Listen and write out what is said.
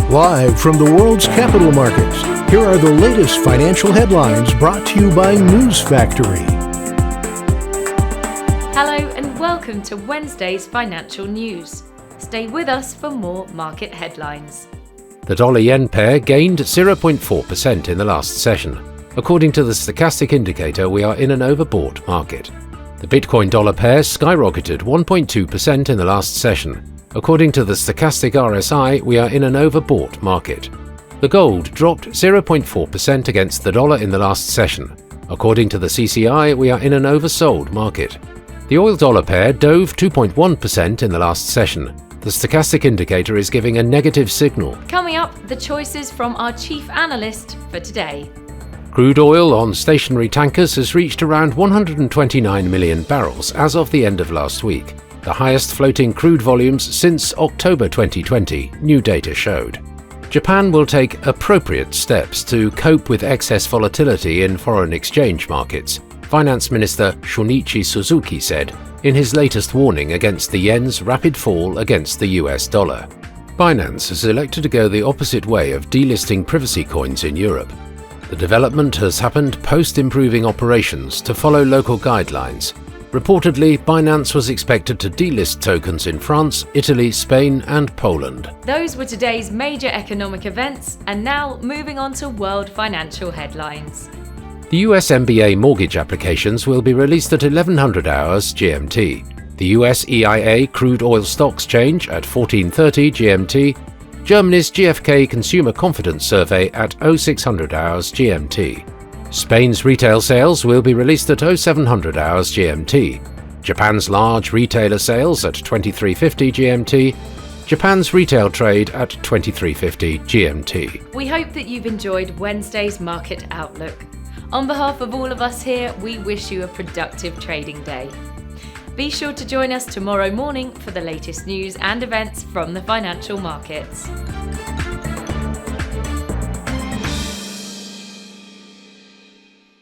Live from the world's capital markets, here are the latest financial headlines brought to you by News Factory. Hello and welcome to Wednesday's financial news. Stay with us for more market headlines. The dollar-yen pair gained 0.4% in the last session. According to the stochastic indicator, we are in an overbought market. The Bitcoin-dollar pair skyrocketed 1.2% in the last session. According to the stochastic RSI, we are in an overbought market. The gold dropped 0.4% against the dollar in the last session. According to the CCI, we are in an oversold market. The oil-dollar pair dove 2.1% in the last session. The stochastic indicator is giving a negative signal. Coming up, the choices from our chief analyst for today. Crude oil on stationary tankers has reached around 129 million barrels as of the end of last week, the highest floating crude volumes since October 2020, new data showed. Japan will take appropriate steps to cope with excess volatility in foreign exchange markets, Finance Minister Shunichi Suzuki said in his latest warning against the yen's rapid fall against the US dollar. Binance has elected to go the opposite way of delisting privacy coins in Europe. The development has happened post-improving operations to follow local guidelines. Reportedly, Binance was expected to delist tokens in France, Italy, Spain and Poland. Those were today's major economic events, and now moving on to world financial headlines. The US MBA mortgage applications will be released at 1100 hours GMT. The US EIA crude oil stocks change at 1430 GMT. Germany's GfK Consumer Confidence Survey at 0600 hours GMT. Spain's retail sales will be released at 0700 hours GMT. Japan's large retailer sales at 2350 GMT. Japan's retail trade at 2350 GMT. We hope that you've enjoyed Wednesday's market outlook. On behalf of all of us here, we wish you a productive trading day. Be sure to join us tomorrow morning for the latest news and events from the financial markets.